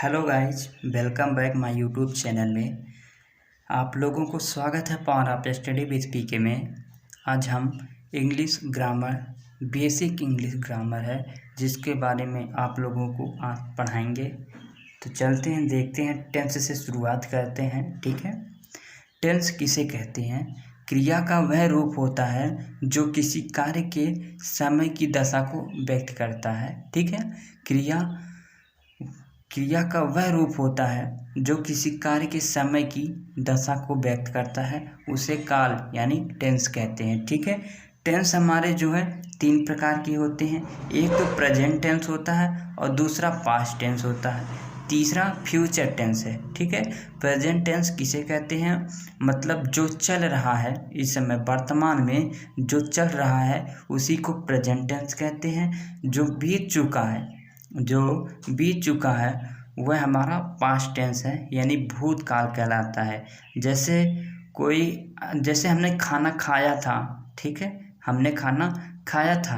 Hello guys, welcome back my YouTube channel में। आप लोगों को स्वागत है पावर ऑफ स्टडी विद पीके में। आज हम English grammar, basic English grammar है जिसके बारे में आप लोगों को आज पढ़ाएंगे। तो चलते हैं, देखते हैं। टेंस से शुरुआत करते हैं, ठीक है। टेंस किसे कहते हैं? क्रिया का वह रूप होता है जो किसी कार्य के समय की दशा को व्यक्त करता है, ठीक है। क्रिया का वह रूप होता है जो किसी कार्य के समय की दशा को व्यक्त करता है, उसे काल यानी टेंस कहते हैं, ठीक है। टेंस हमारे जो है 3 प्रकार के होते हैं। एक तो प्रेजेंट टेंस होता है और दूसरा पास्ट टेंस होता है, तीसरा फ्यूचर टेंस है, ठीक है। प्रेजेंट टेंस किसे कहते हैं? मतलब जो चल रहा है, इस समय वर्तमान में जो चल रहा है उसी को प्रेजेंट टेंस कहते हैं। जो बीत चुका है वह हमारा पास्ट टेंस है यानी भूतकाल कहलाता है। जैसे हमने खाना खाया था, ठीक है। हमने खाना खाया था,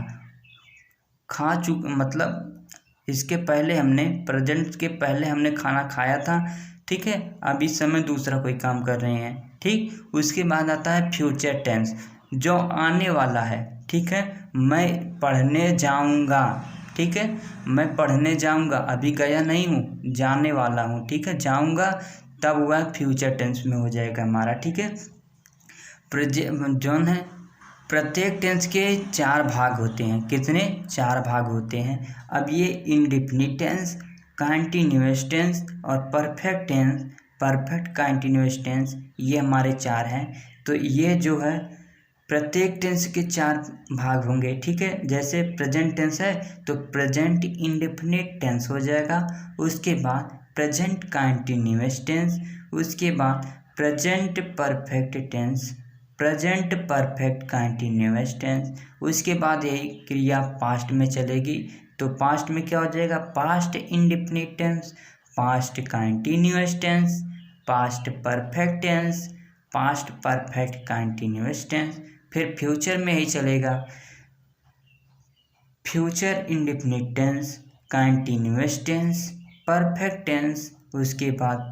मतलब इसके पहले हमने, प्रेजेंट के पहले हमने खाना खाया था, ठीक है। अब इस समय दूसरा कोई काम कर रहे हैं, ठीक। उसके बाद आता है फ्यूचर टेंस, जो आने वाला है, ठीक है। मैं पढ़ने जाऊंगा, ठीक है। मैं पढ़ने जाऊंगा, अभी गया नहीं हूँ, जाने वाला हूँ, ठीक है। जाऊंगा तब वह फ्यूचर टेंस में हो जाएगा हमारा, ठीक है। जौन है प्रत्येक टेंस के 4 भाग होते हैं। कितने? 4 भाग होते हैं। अब ये इंडेफिनिट टेंस, कंटीन्यूअस टेंस और perfect tense, perfect continuous tense, ये हमारे 4 हैं। तो ये जो है प्रत्येक टेंस के 4 भाग होंगे, ठीक है। जैसे प्रेजेंट टेंस है तो प्रेजेंट इंडेफिनिट टेंस हो जाएगा, उसके बाद प्रेजेंट कंटीन्यूअस टेंस, उसके बाद present perfect tense, present perfect continuous tense, उसके बाद यही क्रिया पास्ट में चलेगी। तो पास्ट में क्या हो जाएगा? Past indefinite tense, past continuous tense, past perfect tense, past perfect continuous tense. फिर फ्यूचर में ही चलेगा, future indefinite tense, continuous tense, perfect tense, उसके बाद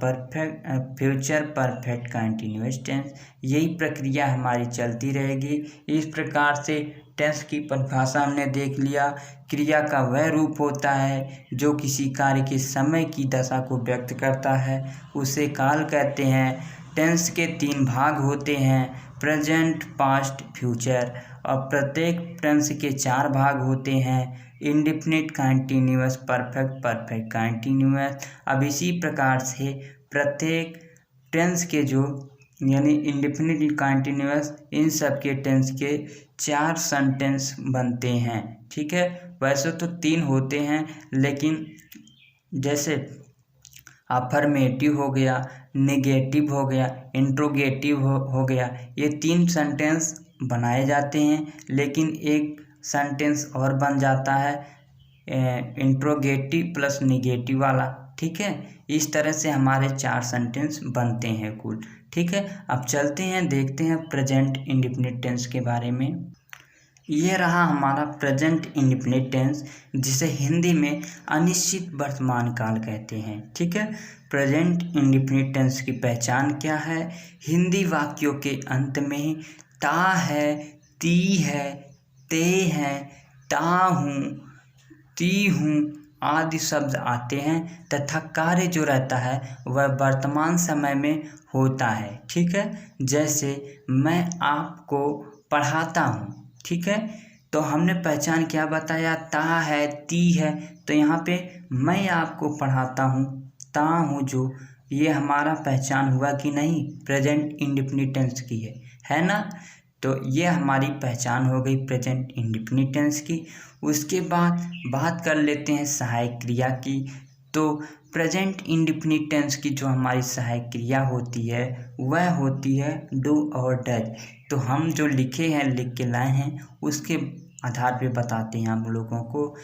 फ्यूचर परफेक्ट कंटीन्यूअस टेंस। यही प्रक्रिया हमारी चलती रहेगी। इस प्रकार से टेंस की परिभाषा हमने देख लिया। क्रिया का वह रूप होता है जो किसी कार्य के समय की दशा को व्यक्त करता है, उसे काल कहते हैं। टेंस के 3 भाग होते हैं, प्रेजेंट, पास्ट, फ्यूचर, और प्रत्येक टेंस के 4 भाग होते हैं, indefinite, continuous, perfect, perfect continuous. अब इसी प्रकार से प्रत्येक टेंस के जो यानी इंडेफिनिट, कंटीन्यूअस, इन सब के टेंस के 4 सेंटेंस बनते हैं, ठीक है। वैसे तो 3 होते हैं, लेकिन जैसे अफर्मेटिव हो गया, नेगेटिव हो गया, इंट्रोगेटिव हो गया, ये 3 सेंटेंस बनाए जाते हैं। लेकिन एक सेंटेंस और बन जाता है इंट्रोगेटिव प्लस नेगेटिव वाला, ठीक है। इस तरह से हमारे 4 सेंटेंस बनते हैं कुल, ठीक है। अब चलते हैं, देखते हैं प्रेजेंट इंडेफिनिट टेंस के बारे में। ये रहा हमारा प्रेजेंट इंडेफिनिट टेंस, जिसे हिंदी में अनिश्चित वर्तमान काल कहते हैं, ठीक है। प्रेजेंट इंडेफिनिट टेंस की पहचान क्या है? हिंदी वाक्यों के अंत में ता है, ती है, ते है, ता हूँ, ती हूँ आदि शब्द आते हैं तथा कार्य जो रहता है वह वर्तमान समय में होता है, ठीक है। जैसे मैं आपको पढ़ाता हूँ, ठीक है। तो हमने पहचान क्या बताया? ता है, ती है। तो यहाँ पे मैं आपको पढ़ाता हूँ, ता हूँ, जो ये हमारा पहचान हुआ कि नहीं? प्रेजेंट इंडेफिनिट टेंस की है ना। तो ये हमारी पहचान हो गई प्रेजेंट इंडेफिनिट टेंस की। उसके बाद बात कर लेते हैं सहायक क्रिया की। तो प्रेजेंट इंडेफिनिट टेंस की जो हमारी सहायक क्रिया होती है वह होती है डू और डज। तो हम जो लिख के लाए हैं उसके आधार पे बताते हैं हम लोगों को।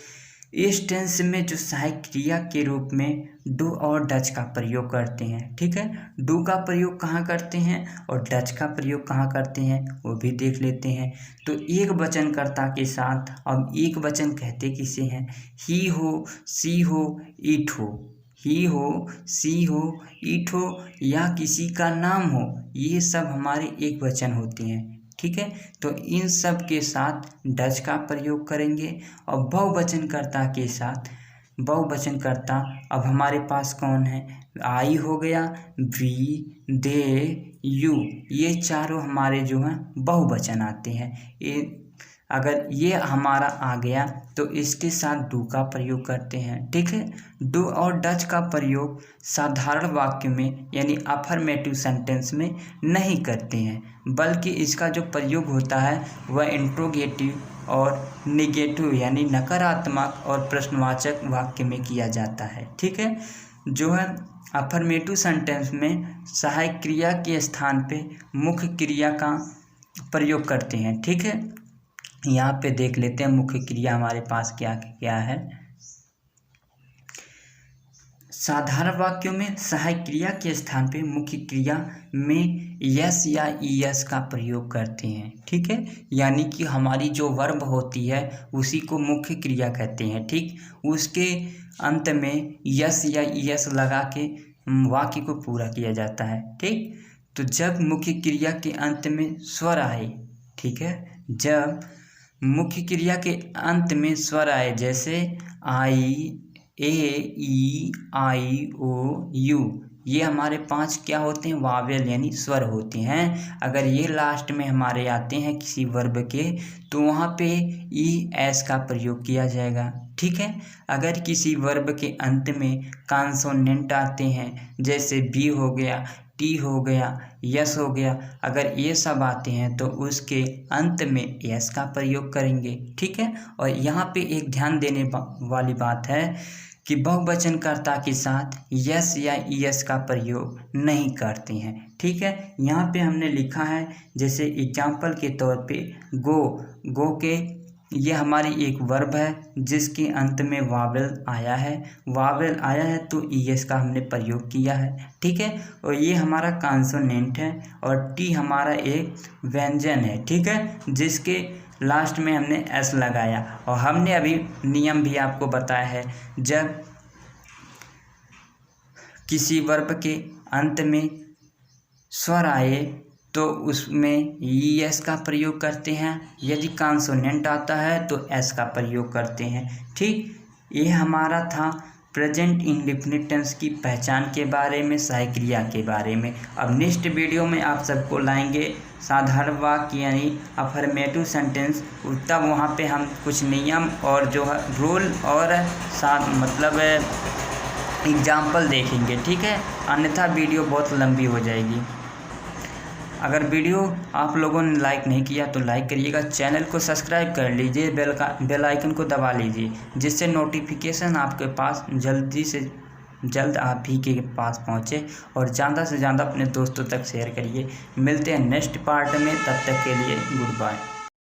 इस टेंस में जो सहायक क्रिया के रूप में डू और डज का प्रयोग करते हैं, ठीक है। डू का प्रयोग कहाँ करते हैं और डज का प्रयोग कहाँ करते हैं वो भी देख लेते हैं। तो एक वचनकर्ता के साथ, अब एक वचन कहते किसे हैं? ही हो, सी हो, इट हो। ही हो, सी हो, इट हो या किसी का नाम हो, ये सब हमारे एक वचन होते हैं। ठीक है, तो इन सब के साथ डज का प्रयोग करेंगे। और बहुवचनकर्ता के साथ बहुवचनकर्ता अब हमारे पास कौन है, आई हो गया, वी, दे, यू, ये चारों हमारे जो हैं बहुवचन आते हैं। ये अगर ये हमारा आ गया तो इसके साथ डू का प्रयोग करते हैं। ठीक है, डू और डज का प्रयोग साधारण वाक्य में यानी अफर्मेटिव सेंटेंस में नहीं करते हैं, बल्कि इसका जो प्रयोग होता है वह इंट्रोगेटिव और निगेटिव यानी नकारात्मक और प्रश्नवाचक वाक्य में किया जाता है। ठीक है, जो है अफर्मेटिव सेंटेंस में सहायक क्रिया के स्थान पे मुख्य क्रिया का प्रयोग करते हैं। ठीक है, यहाँ पे देख लेते हैं मुख्य क्रिया हमारे पास क्या क्या है। साधारण वाक्यों में सहायक क्रिया के स्थान पे मुख्य क्रिया में यस या ईएस का प्रयोग करते हैं। ठीक है, यानी कि हमारी जो वर्ब होती है उसी को मुख्य क्रिया कहते हैं। ठीक, उसके अंत में यस या ईएस लगा के वाक्य को पूरा किया जाता है। ठीक, तो जब मुख्य क्रिया के अंत में स्वर आए, ठीक है, जब मुख्य क्रिया के अंत में स्वर आए, जैसे आई, ए, ई, आई, ओ, यू, ये हमारे 5 क्या होते हैं, वावेल यानी स्वर होते हैं। अगर ये लास्ट में हमारे आते हैं किसी वर्ब के तो वहाँ पे ई, एस का प्रयोग किया जाएगा। ठीक है, अगर किसी वर्ब के अंत में कॉन्सोनेंट आते हैं, जैसे बी हो गया, टी हो गया, यस हो गया, अगर ये सब आते हैं तो उसके अंत में एस का प्रयोग करेंगे। ठीक है, और यहाँ पे एक ध्यान देने वाली बात है कि बहुवचनकर्ता के साथ यस या ईएस का प्रयोग नहीं करते हैं। ठीक है, यहाँ पे हमने लिखा है, जैसे एग्जाम्पल के तौर पे गो के ये हमारी एक वर्ब है जिसके अंत में वावेल आया है तो ईएस का हमने प्रयोग किया है। ठीक है, और ये हमारा कॉन्सोनेंट है और टी हमारा एक व्यंजन है। ठीक है, जिसके लास्ट में हमने एस लगाया। और हमने अभी नियम भी आपको बताया है, जब किसी वर्ब के अंत में स्वर आए तो उसमें एस का प्रयोग करते हैं, यदि कॉन्सोनेंट आता है तो एस का प्रयोग करते हैं। ठीक, ये हमारा था प्रेजेंट इंडेफिनिट टेंस की पहचान के बारे में, सहायक क्रिया के बारे में। अब नेक्स्ट वीडियो में आप सबको लाएंगे साधारण वाक्य यानी अफर्मेटिव सेंटेंस, तब वहाँ पे हम कुछ नियम और जो है रूल और मतलब एग्जाम्पल देखेंगे। ठीक है, अन्यथा वीडियो बहुत लंबी हो जाएगी। अगर वीडियो आप लोगों ने लाइक नहीं किया तो लाइक करिएगा, चैनल को सब्सक्राइब कर लीजिए, बेल आइकन को दबा लीजिए, जिससे नोटिफिकेशन आपके पास जल्दी से जल्द आप ही के पास पहुँचे। और ज़्यादा से ज़्यादा अपने दोस्तों तक शेयर करिए। मिलते हैं नेक्स्ट पार्ट में, तब तक के लिए गुड बाय।